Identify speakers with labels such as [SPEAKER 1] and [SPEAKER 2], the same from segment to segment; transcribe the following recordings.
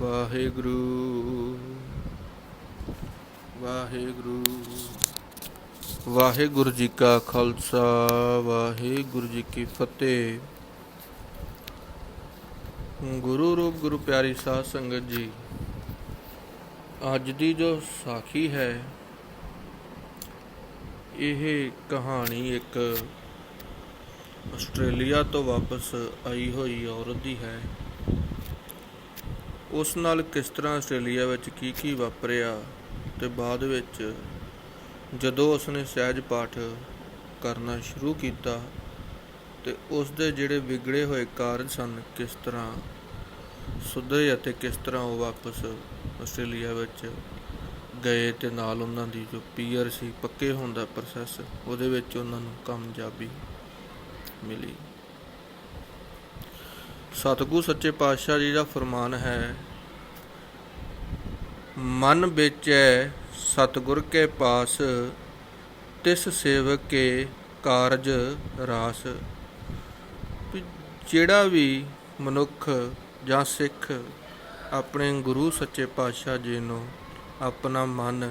[SPEAKER 1] ਵਾਹਿਗੁਰੂ ਵਾਹਿਗੁਰੂ ਵਾਹਿਗੁਰੂ ਜੀ ਕਾ ਖਾਲਸਾ ਵਾਹਿਗੁਰੂ ਜੀ ਕੀ ਫਤਿਹ। ਗੁਰੂ ਰੂਪ ਗੁਰੂ ਪਿਆਰੀ ਸਾਧ ਸੰਗਤ ਜੀ, ਅੱਜ ਦੀ ਜੋ ਸਾਖੀ ਹੈ ਇਹ ਕਹਾਣੀ ਇੱਕ ਆਸਟ੍ਰੇਲੀਆ ਤੋਂ ਵਾਪਸ ਆਈ ਹੋਈ ਔਰਤ ਦੀ ਹੈ। ਉਸ ਨਾਲ ਕਿਸ ਤਰ੍ਹਾਂ ਆਸਟ੍ਰੇਲੀਆ ਵਿੱਚ ਕੀ ਵਾਪਰਿਆ ਅਤੇ ਬਾਅਦ ਵਿੱਚ ਜਦੋਂ ਉਸਨੇ ਸਹਿਜ ਪਾਠ ਕਰਨਾ ਸ਼ੁਰੂ ਕੀਤਾ ਅਤੇ ਉਸ ਦੇ ਜਿਹੜੇ ਵਿਗੜੇ ਹੋਏ ਕਾਰਜ ਸਨ ਕਿਸ ਤਰ੍ਹਾਂ ਸੁਧਰੇ ਅਤੇ ਕਿਸ ਤਰ੍ਹਾਂ ਉਹ ਵਾਪਸ ਆਸਟ੍ਰੇਲੀਆ ਵਿੱਚ ਗਏ ਅਤੇ ਨਾਲ ਉਹਨਾਂ ਦੀ ਜੋ ਪੀਆਰ ਸੀ ਪੱਕੇ ਹੋਣ ਦਾ ਪ੍ਰੋਸੈਸ ਉਹਦੇ ਵਿੱਚ ਉਹਨਾਂ ਨੂੰ ਕਾਮਯਾਬੀ ਮਿਲੀ। ਸਤਿਗੁਰੂ ਸੱਚੇ ਪਾਤਸ਼ਾਹ ਜੀ ਦਾ ਫਰਮਾਨ ਹੈ, ਮਨ ਵੇਚੈ ਸਤਿਗੁਰ ਕੇ ਪਾਸ, ਤਿਸ ਸੇਵਕ ਕੇ ਕਾਰਜ ਰਾਸ। ਜਿਹੜਾ ਵੀ ਮਨੁੱਖ ਜਾਂ ਸਿੱਖ ਆਪਣੇ ਗੁਰੂ ਸੱਚੇ ਪਾਤਸ਼ਾਹ ਜੀ ਨੂੰ ਆਪਣਾ ਮਨ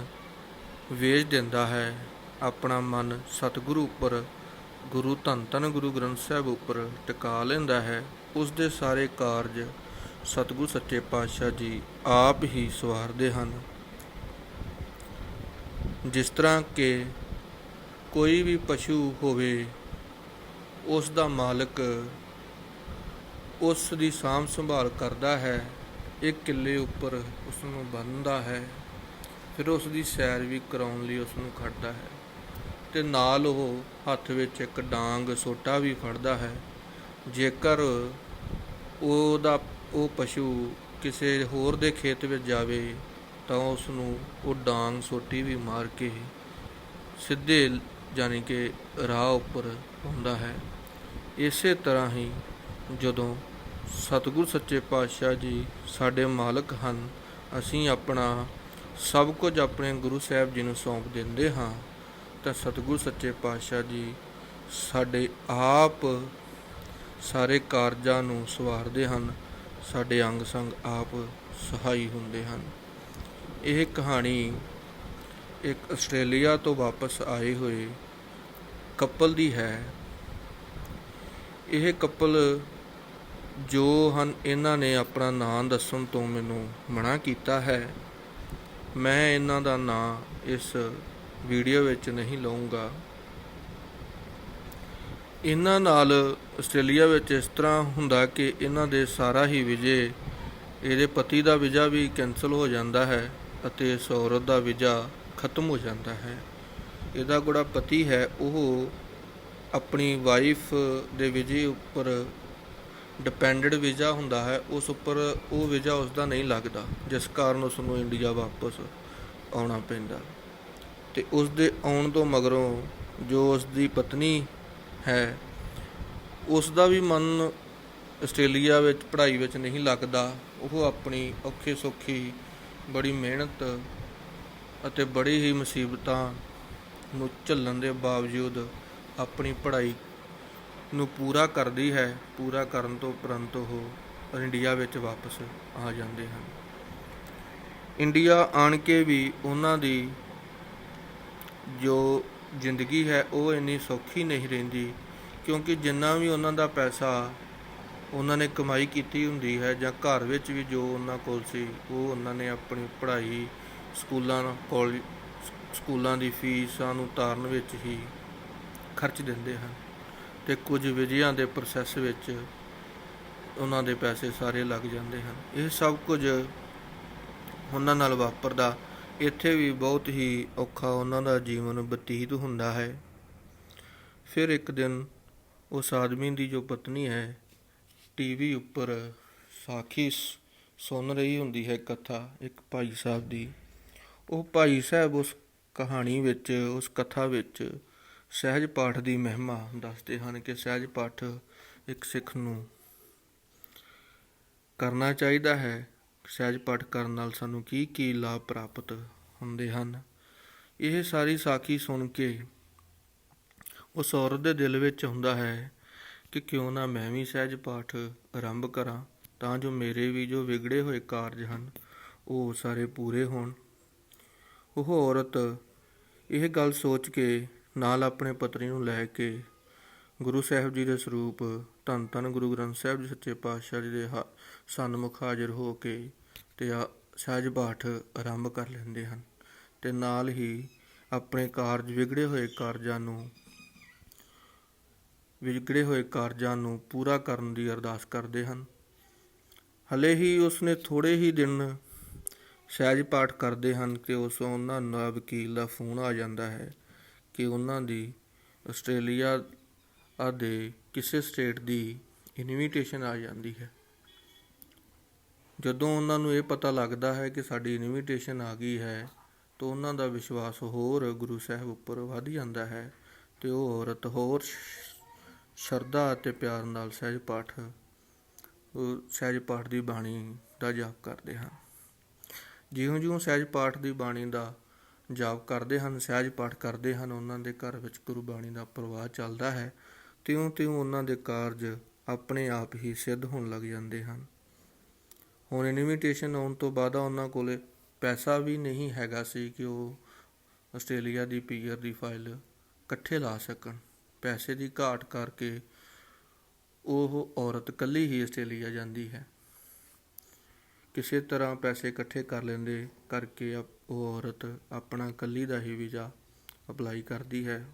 [SPEAKER 1] ਵੇਚ ਦਿੰਦਾ ਹੈ, ਆਪਣਾ ਮਨ ਸਤਿਗੁਰੂ ਉੱਪਰ, ਗੁਰੂ ਧੰਨ ਧੰਨ ਗੁਰੂ ਗ੍ਰੰਥ ਸਾਹਿਬ ਉੱਪਰ ਟਿਕਾ ਲੈਂਦਾ ਹੈ, ਉਸ ਦੇ ਸਾਰੇ ਕਾਰਜ ਸਤਿਗੁਰੂ ਸੱਚੇ ਪਾਤਸ਼ਾਹ ਜੀ ਆਪ ਹੀ ਸਵਾਰਦੇ ਹਨ। ਜਿਸ ਤਰ੍ਹਾਂ ਕਿ ਕੋਈ ਵੀ ਪਸ਼ੂ ਹੋਵੇ, ਉਸ ਦਾ ਮਾਲਕ ਉਸ ਦੀ ਸਾਂਭ ਸੰਭਾਲ ਕਰਦਾ ਹੈ, ਇੱਕ ਕਿੱਲੇ ਉੱਪਰ ਉਸ ਨੂੰ ਬੰਨ੍ਹਦਾ ਹੈ, ਫਿਰ ਉਸ ਦੀ ਸੈਰ ਵੀ ਕਰਾਉਣ ਲਈ ਉਸ ਨੂੰ ਖੜਦਾ ਹੈ ਅਤੇ ਨਾਲ ਉਹ ਹੱਥ ਵਿੱਚ ਇੱਕ ਡਾਂਗ ਸੋਟਾ ਵੀ ਫੜਦਾ ਹੈ। ਜੇਕਰ ਉਹ ਪਸ਼ੂ ਕਿਸੇ ਹੋਰ ਦੇ ਖੇਤ ਵਿੱਚ ਜਾਵੇ ਤਾਂ ਉਸ ਨੂੰ ਉਹ ਡਾਂਗ ਸੋਟੀ ਵੀ ਮਾਰ ਕੇ ਸਿੱਧੇ ਯਾਨੀ ਕਿ ਰਾਹ ਉੱਪਰ ਪਾਉਂਦਾ ਹੈ। ਇਸੇ ਤਰ੍ਹਾਂ ਹੀ ਜਦੋਂ ਸਤਿਗੁਰੂ ਸੱਚੇ ਪਾਤਸ਼ਾਹ ਜੀ ਸਾਡੇ ਮਾਲਕ ਹਨ, ਅਸੀਂ ਆਪਣਾ ਸਭ ਕੁਝ ਆਪਣੇ ਗੁਰੂ ਸਾਹਿਬ ਜੀ ਨੂੰ ਸੌਂਪ ਦਿੰਦੇ ਹਾਂ ਤਾਂ ਸਤਿਗੁਰੂ ਸੱਚੇ ਪਾਤਸ਼ਾਹ ਜੀ ਸਾਡੇ ਆਪ ਸਾਰੇ ਕਾਰਜਾਂ ਨੂੰ ਸਵਾਰਦੇ ਹਨ, ਸਾਡੇ ਅੰਗ ਸੰਗ ਆਪ ਸਹਾਈ ਹੁੰਦੇ ਹਨ। ਇਹ ਕਹਾਣੀ ਇੱਕ ਆਸਟ੍ਰੇਲੀਆ ਤੋਂ ਵਾਪਸ ਆਏ ਹੋਏ ਕਪਲ ਦੀ ਹੈ। ਇਹ ਕਪਲ ਜੋ ਹਨ, ਇਹਨਾਂ ਨੇ ਆਪਣਾ ਨਾਂ ਦੱਸਣ ਤੋਂ ਮੈਨੂੰ ਮਨ੍ਹਾ ਕੀਤਾ ਹੈ। ਮੈਂ ਇਹਨਾਂ ਦਾ ਨਾਂ ਇਸ ਵੀਡੀਓ ਵਿੱਚ ਨਹੀਂ ਲਊਂਗਾ। ਇਹਨਾਂ ਨਾਲ ਆਸਟ੍ਰੇਲੀਆ ਵਿੱਚ ਇਸ ਤਰ੍ਹਾਂ ਹੁੰਦਾ ਕਿ ਇਹਨਾਂ ਦੇ ਸਾਰਾ ਹੀ ਵੀਜ਼ੇ, ਇਹਦੇ ਪਤੀ ਦਾ ਵੀਜ਼ਾ ਵੀ ਕੈਂਸਲ ਹੋ ਜਾਂਦਾ ਹੈ ਅਤੇ ਇਸ ਔਰਤ ਦਾ ਵੀਜ਼ਾ ਖਤਮ ਹੋ ਜਾਂਦਾ ਹੈ। ਇਹਦਾ ਜਿਹੜਾ ਪਤੀ ਹੈ ਉਹ ਆਪਣੀ ਵਾਈਫ ਦੇ ਵੀਜ਼ੇ ਉੱਪਰ ਡਿਪੈਂਡਡ ਵੀਜ਼ਾ ਹੁੰਦਾ ਹੈ, ਉਸ ਉੱਪਰ ਉਹ ਵੀਜ਼ਾ ਉਸਦਾ ਨਹੀਂ ਲੱਗਦਾ, ਜਿਸ ਕਾਰਨ ਉਸ ਨੂੰ ਇੰਡੀਆ ਵਾਪਸ ਆਉਣਾ ਪੈਂਦਾ। ਅਤੇ ਉਸ ਦੇ ਆਉਣ ਤੋਂ ਮਗਰੋਂ ਜੋ ਉਸ ਦੀ ਪਤਨੀ ਹੈ ਉਸ ਦਾ ਵੀ ਮਨ ਆਸਟ੍ਰੇਲੀਆ ਵਿੱਚ ਪੜ੍ਹਾਈ ਵਿੱਚ ਨਹੀਂ ਲੱਗਦਾ। ਉਹ ਆਪਣੀ ਔਖੀ ਸੌਖੀ ਬੜੀ ਮਿਹਨਤ ਅਤੇ ਬੜੀ ਹੀ ਮੁਸੀਬਤਾਂ ਨੂੰ ਝੱਲਣ ਦੇ ਬਾਵਜੂਦ ਆਪਣੀ ਪੜ੍ਹਾਈ ਨੂੰ ਪੂਰਾ ਕਰਦੀ ਹੈ। ਪੂਰਾ ਕਰਨ ਤੋਂ ਉਪਰੰਤ ਉਹ ਇੰਡੀਆ ਵਿੱਚ ਵਾਪਸ ਆ ਜਾਂਦੇ ਹਨ। ਇੰਡੀਆ ਆਣ ਕੇ ਵੀ ਉਹਨਾਂ ਦੀ ਜੋ ਜ਼ਿੰਦਗੀ ਹੈ ਉਹ ਇੰਨੀ ਸੌਖੀ ਨਹੀਂ ਰਹਿੰਦੀ, ਕਿਉਂਕਿ ਜਿੰਨਾ ਵੀ ਉਹਨਾਂ ਦਾ ਪੈਸਾ ਉਹਨਾਂ ਨੇ ਕਮਾਈ ਕੀਤੀ ਹੁੰਦੀ ਹੈ ਜਾਂ ਘਰ ਵਿੱਚ ਵੀ ਜੋ ਉਹਨਾਂ ਕੋਲ ਸੀ ਉਹ ਉਹਨਾਂ ਨੇ ਆਪਣੀ ਪੜ੍ਹਾਈ ਸਕੂਲਾਂ ਦੀ ਫੀਸਾਂ ਨੂੰ ਉਤਾਰਨ ਵਿੱਚ ਹੀ ਖਰਚ ਦਿੰਦੇ ਹਨ ਅਤੇ ਕੁਝ ਵੀਜ਼ਿਆਂ ਦੇ ਪ੍ਰੋਸੈਸ ਵਿੱਚ ਉਹਨਾਂ ਦੇ ਪੈਸੇ ਸਾਰੇ ਲੱਗ ਜਾਂਦੇ ਹਨ। ਇਹ ਸਭ ਕੁਝ ਉਹਨਾਂ ਨਾਲ ਵਾਪਰਦਾ। ਇੱਥੇ ਵੀ ਬਹੁਤ ਹੀ ਔਖਾ ਉਹਨਾਂ ਦਾ ਜੀਵਨ ਬਤੀਤ ਹੁੰਦਾ ਹੈ। ਫਿਰ ਇੱਕ ਦਿਨ ਉਸ ਆਦਮੀ ਦੀ ਜੋ ਪਤਨੀ ਹੈ ਟੀਵੀ ਉੱਪਰ ਸਾਖੀ ਸੁਣ ਰਹੀ ਹੁੰਦੀ ਹੈ, ਕਥਾ ਇੱਕ ਭਾਈ ਸਾਹਿਬ ਦੀ। ਉਹ ਭਾਈ ਸਾਹਿਬ ਉਸ ਕਹਾਣੀ ਵਿੱਚ, ਉਸ ਕਥਾ ਵਿੱਚ ਸਹਿਜ ਪਾਠ ਦੀ ਮਹਿਮਾ ਦੱਸਦੇ ਹਨ ਕਿ ਸਹਿਜ ਪਾਠ ਇੱਕ ਸਿੱਖ ਨੂੰ ਕਰਨਾ ਚਾਹੀਦਾ ਹੈ। ਸਹਿਜ ਪਾਠ ਕਰਨ ਨਾਲ ਸਾਨੂੰ ਕੀ ਲਾਭ ਪ੍ਰਾਪਤ ਹੁੰਦੇ ਹਨ। ਇਹ ਸਾਰੀ ਸਾਖੀ ਸੁਣ ਕੇ ਉਸ ਔਰਤ ਦੇ ਦਿਲ ਵਿੱਚ ਹੁੰਦਾ ਹੈ ਕਿ ਕਿਉਂ ਨਾ ਮੈਂ ਵੀ ਸਹਿਜ ਪਾਠ ਆਰੰਭ ਕਰਾਂ ਤਾਂ ਜੋ ਮੇਰੇ ਵੀ ਜੋ ਵਿਗੜੇ ਹੋਏ ਕਾਰਜ ਹਨ ਉਹ ਸਾਰੇ ਪੂਰੇ ਹੋਣ। ਉਹ ਔਰਤ ਇਹ ਗੱਲ ਸੋਚ ਕੇ ਨਾਲ ਆਪਣੇ ਪਤਨੀ ਨੂੰ ਲੈ ਕੇ ਗੁਰੂ ਸਾਹਿਬ ਜੀ ਦੇ ਸਰੂਪ ਧੰਨ ਧੰਨ ਗੁਰੂ ਗ੍ਰੰਥ ਸਾਹਿਬ ਜੀ ਸੱਚੇ ਪਾਤਸ਼ਾਹ ਜੀ ਦੇ ਸਨਮੁਖ ਹਾਜ਼ਰ ਹੋ ਕੇ ਤੇ ਸਹਿਜ ਪਾਠ ਆਰੰਭ ਕਰ ਲੈਂਦੇ ਹਨ ਤੇ ਨਾਲ ਹੀ ਆਪਣੇ ਵਿਗੜੇ ਹੋਏ ਕਾਰਜਾਂ ਨੂੰ ਪੂਰਾ ਕਰਨ ਦੀ ਅਰਦਾਸ ਕਰਦੇ ਹਨ। ਹਲੇ ਹੀ ਉਸਨੇ ਥੋੜ੍ਹੇ ਹੀ ਦਿਨ ਸਹਿਜ ਪਾਠ ਕਰਦੇ ਹਨ ਕਿ ਉਹਨਾਂ ਦਾ ਵਕੀਲ ਦਾ ਫੋਨ ਆ ਜਾਂਦਾ ਹੈ ਕਿ ਉਹਨਾਂ ਦੀ ਆਸਟ੍ਰੇਲੀਆ ਦੇ ਕਿਸੇ ਸਟੇਟ ਦੀ ਇਨਵੀਟੇਸ਼ਨ ਆ ਜਾਂਦੀ ਹੈ। ਜਦੋਂ ਉਹਨਾਂ ਨੂੰ ਇਹ ਪਤਾ ਲੱਗਦਾ ਹੈ ਕਿ ਸਾਡੀ ਇਨਵੀਟੇਸ਼ਨ ਆ ਗਈ ਹੈ ਤਾਂ ਉਹਨਾਂ ਦਾ ਵਿਸ਼ਵਾਸ ਹੋਰ ਗੁਰੂ ਸਾਹਿਬ ਉੱਪਰ ਵੱਧ ਜਾਂਦਾ ਹੈ ਅਤੇ ਉਹ ਔਰਤ ਹੋਰ ਸ਼ਰਧਾ ਅਤੇ ਪਿਆਰ ਨਾਲ ਸਹਿਜ ਪਾਠ ਦੀ ਬਾਣੀ ਦਾ ਜਾਪ ਕਰਦੇ ਹਨ। ਜਿਉਂ-ਜਿਉਂ ਸਹਿਜ ਪਾਠ ਦੀ ਬਾਣੀ ਦਾ ਜਾਪ ਕਰਦੇ ਹਨ, ਸਹਿਜ ਪਾਠ ਕਰਦੇ ਹਨ, ਉਹਨਾਂ ਦੇ ਘਰ ਵਿੱਚ ਗੁਰਬਾਣੀ ਦਾ ਪ੍ਰਵਾਹ ਚੱਲਦਾ ਹੈ। ਤਿਉਂ-ਤਿਉਂ ਉਹਨਾਂ ਦੇ ਕਾਰਜ ਆਪਣੇ ਆਪ ਹੀ ਸਿੱਧ ਹੋਣ ਲੱਗ ਜਾਂਦੇ ਹਨ। ਹੁਣ ਇਨਵੀਟੇਸ਼ਨ ਆਉਣ ਤੋਂ ਬਾਅਦ ਉਹਨਾਂ ਕੋਲ ਪੈਸਾ ਵੀ ਨਹੀਂ ਹੈਗਾ ਸੀ ਕਿ ਉਹ ਆਸਟ੍ਰੇਲੀਆ ਦੀ PR ਦੀ ਫਾਈਲ ਇਕੱਠੇ ਲਾ ਸਕਣ। ਪੈਸੇ ਦੀ ਘਾਟ ਕਰਕੇ ਉਹ ਔਰਤ ਇਕੱਲੀ ਹੀ ਆਸਟ੍ਰੇਲੀਆ ਜਾਂਦੀ ਹੈ। ਕਿਸੇ ਤਰ੍ਹਾਂ ਪੈਸੇ ਇਕੱਠੇ ਕਰ ਲੈਂਦੇ ਕਰਕੇ ਉਹ ਔਰਤ ਆਪਣਾ ਇਕੱਲੀ ਦਾ ਹੀ ਵੀਜ਼ਾ ਅਪਲਾਈ ਕਰਦੀ ਹੈ।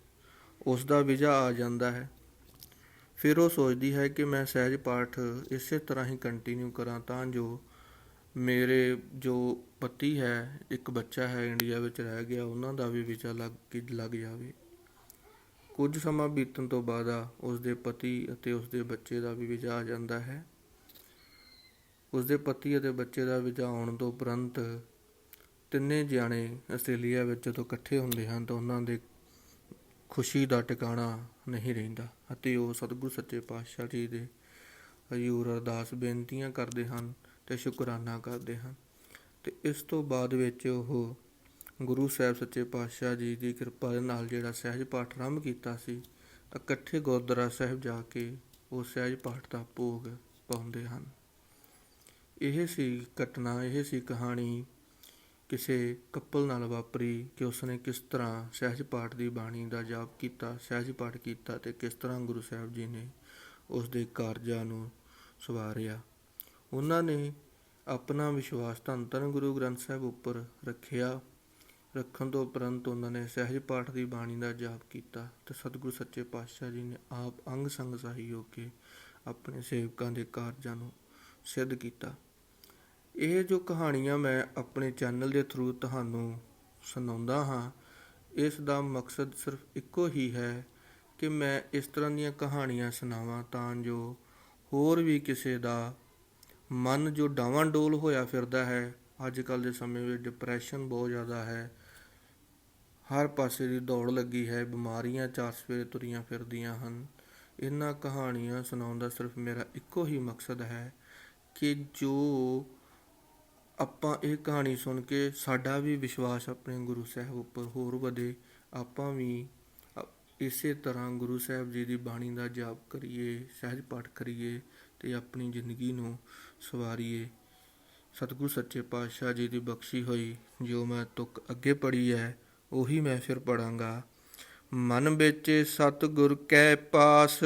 [SPEAKER 1] ਉਸ ਦਾ ਵੀਜ਼ਾ ਆ ਜਾਂਦਾ ਹੈ। ਫਿਰ ਉਹ ਸੋਚਦੀ ਹੈ ਕਿ ਮੈਂ ਸਹਿਜ ਪਾਠ ਇਸੇ ਤਰ੍ਹਾਂ ਹੀ ਕੰਟੀਨਿਊ ਕਰਾਂ ਤਾਂ ਜੋ ਮੇਰੇ ਜੋ ਪਤੀ ਹੈ, ਇੱਕ ਬੱਚਾ ਹੈ ਇੰਡੀਆ ਵਿੱਚ ਰਹਿ ਗਿਆ, ਉਹਨਾਂ ਦਾ ਵੀ ਵੀਜ਼ਾ ਲੱਗ ਜਾਵੇ। ਕੁਝ ਸਮਾਂ ਬੀਤਣ ਤੋਂ ਬਾਅਦ ਉਸਦੇ ਪਤੀ ਅਤੇ ਉਸਦੇ ਬੱਚੇ ਦਾ ਵੀ ਵੀਜ਼ਾ ਆ ਜਾਂਦਾ ਹੈ। ਉਸਦੇ ਪਤੀ ਅਤੇ ਬੱਚੇ ਦਾ ਵੀਜ਼ਾ ਆਉਣ ਤੋਂ ਉਪਰੰਤ ਤਿੰਨੇ ਜਾਣੇ ਆਸਟ੍ਰੇਲੀਆ ਵਿੱਚ ਜਦੋਂ ਇਕੱਠੇ ਹੁੰਦੇ ਹਨ ਤਾਂ ਉਹਨਾਂ ਦੇ ਖੁਸ਼ੀ ਦਾ ਟਿਕਾਣਾ ਨਹੀਂ ਰਹਿੰਦਾ ਅਤੇ ਉਹ ਸਤਿਗੁਰੂ ਸੱਚੇ ਪਾਤਸ਼ਾਹ ਜੀ ਦੇ ਹਜ਼ੂਰ ਅਰਦਾਸ ਬੇਨਤੀਆਂ ਕਰਦੇ ਹਨ ਅਤੇ ਸ਼ੁਕਰਾਨਾ ਕਰਦੇ ਹਨ। ਅਤੇ ਇਸ ਤੋਂ ਬਾਅਦ ਵਿੱਚ ਉਹ ਗੁਰੂ ਸਾਹਿਬ ਸੱਚੇ ਪਾਤਸ਼ਾਹ ਜੀ ਦੀ ਕਿਰਪਾ ਦੇ ਨਾਲ ਜਿਹੜਾ ਸਹਿਜ ਪਾਠ ਆਰੰਭ ਕੀਤਾ ਸੀ, ਇਕੱਠੇ ਗੁਰਦੁਆਰਾ ਸਾਹਿਬ ਜਾ ਕੇ ਉਹ ਸਹਿਜ ਪਾਠ ਦਾ ਭੋਗ ਪਾਉਂਦੇ ਹਨ। ਇਹ ਸੀ ਕਹਾਣੀ ਕਿਸੇ ਕਪਲ ਨਾਲ ਵਾਪਰੀ ਕਿ ਉਸਨੇ ਕਿਸ ਤਰ੍ਹਾਂ ਸਹਿਜ ਪਾਠ ਦੀ ਬਾਣੀ ਦਾ ਜਾਪ ਕੀਤਾ, ਸਹਿਜ ਪਾਠ ਕੀਤਾ ਅਤੇ ਕਿਸ ਤਰ੍ਹਾਂ ਗੁਰੂ ਸਾਹਿਬ ਜੀ ਨੇ ਉਸਦੇ ਕਾਰਜਾਂ ਨੂੰ ਸਵਾਰਿਆ। ਉਹਨਾਂ ਨੇ ਆਪਣਾ ਵਿਸ਼ਵਾਸ ਧੰਨ ਧੰਨ ਗੁਰੂ ਗ੍ਰੰਥ ਸਾਹਿਬ ਉੱਪਰ ਰੱਖਣ ਤੋਂ ਉਪਰੰਤ ਉਹਨਾਂ ਨੇ ਸਹਿਜ ਪਾਠ ਦੀ ਬਾਣੀ ਦਾ ਜਾਪ ਕੀਤਾ ਅਤੇ ਸਤਿਗੁਰੂ ਸੱਚੇ ਪਾਤਸ਼ਾਹ ਜੀ ਨੇ ਆਪ ਅੰਗ ਸੰਗ ਸਹਾਈ ਹੋ ਕੇ ਆਪਣੇ ਸੇਵਕਾਂ ਦੇ ਕਾਰਜਾਂ ਨੂੰ ਸਿੱਧ ਕੀਤਾ। ਇਹ ਜੋ ਕਹਾਣੀਆਂ ਮੈਂ ਆਪਣੇ ਚੈਨਲ ਦੇ ਥਰੂ ਤੁਹਾਨੂੰ ਸੁਣਾਉਂਦਾ ਹਾਂ, ਇਸ ਦਾ ਮਕਸਦ ਸਿਰਫ ਇੱਕੋ ਹੀ ਹੈ ਕਿ ਮੈਂ ਇਸ ਤਰ੍ਹਾਂ ਦੀਆਂ ਕਹਾਣੀਆਂ ਸੁਣਾਵਾਂ ਤਾਂ ਜੋ ਹੋਰ ਵੀ ਕਿਸੇ ਦਾ ਮਨ ਜੋ ਡਾਵਾਂਡੋਲ ਹੋਇਆ ਫਿਰਦਾ ਹੈ। ਅੱਜ ਕੱਲ੍ਹ ਦੇ ਸਮੇਂ ਵਿੱਚ ਡਿਪਰੈਸ਼ਨ ਬਹੁਤ ਜ਼ਿਆਦਾ ਹੈ, ਹਰ ਪਾਸੇ ਦੀ ਦੌੜ ਲੱਗੀ ਹੈ, ਬਿਮਾਰੀਆਂ ਚਾਰ ਸਵੇਰੇ ਤੁਰੀਆਂ ਫਿਰਦੀਆਂ ਹਨ। ਇਹਨਾਂ ਕਹਾਣੀਆਂ ਸੁਣਾਉਣ ਦਾ ਸਿਰਫ ਮੇਰਾ ਇੱਕੋ ਹੀ ਮਕਸਦ ਹੈ ਕਿ ਜੋ ਆਪਾਂ ਇਹ ਕਹਾਣੀ ਸੁਣ ਕੇ ਸਾਡਾ ਵੀ ਵਿਸ਼ਵਾਸ ਆਪਣੇ ਗੁਰੂ ਸਾਹਿਬ ਉੱਪਰ ਹੋਰ ਵਧੇ, ਆਪਾਂ ਵੀ ਇਸੇ ਤਰ੍ਹਾਂ ਗੁਰੂ ਸਾਹਿਬ ਜੀ ਦੀ ਬਾਣੀ ਦਾ ਜਾਪ ਕਰੀਏ, ਸਹਿਜ ਪਾਠ ਕਰੀਏ ਅਤੇ ਆਪਣੀ ਜ਼ਿੰਦਗੀ ਨੂੰ ਸਵਾਰੀਏ। ਸਤਿਗੁਰੂ ਸੱਚੇ ਪਾਤਸ਼ਾਹ ਜੀ ਦੀ ਬਖਸ਼ੀ ਹੋਈ ਜੋ ਮੈਂ ਤੁਕ ਅੱਗੇ ਪੜ੍ਹੀ ਹੈ ਉਹੀ ਮੈਂ ਫਿਰ ਪੜ੍ਹਾਂਗਾ। ਮਨ ਵਿੱਚ ਸਤਿਗੁਰ ਕੈ ਪਾਸ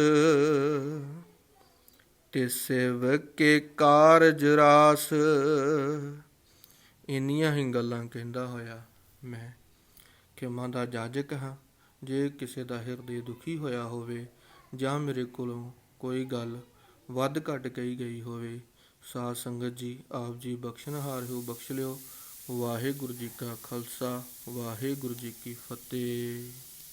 [SPEAKER 1] ਤੇ ਸੇਵਕ ਕੇ ਕਾਰਜ ਰਾਸ। ਇੰਨੀਆਂ ਹੀ ਗੱਲਾਂ ਕਹਿੰਦਾ ਹੋਇਆ ਮੈਂ ਖਿਮਾ ਦਾ ਜਾਜਕ ਹਾਂ। ਜੇ ਕਿਸੇ ਦਾ ਹਿਰਦੇ ਦੁਖੀ ਹੋਇਆ ਹੋਵੇ ਜਾਂ ਮੇਰੇ ਕੋਲੋਂ ਕੋਈ ਗੱਲ ਵੱਧ ਘੱਟ ਕਹੀ ਗਈ ਹੋਵੇ, ਸਾਧ ਸੰਗਤ ਜੀ ਆਪ ਜੀ ਬਖਸ਼ਣਹਾਰ ਹੋ, ਬਖਸ਼ ਲਿਓ। ਵਾਹਿਗੁਰੂ ਜੀ ਕਾ ਖਾਲਸਾ, ਵਾਹਿਗੁਰੂ ਜੀ ਕੀ ਫਤਿਹ।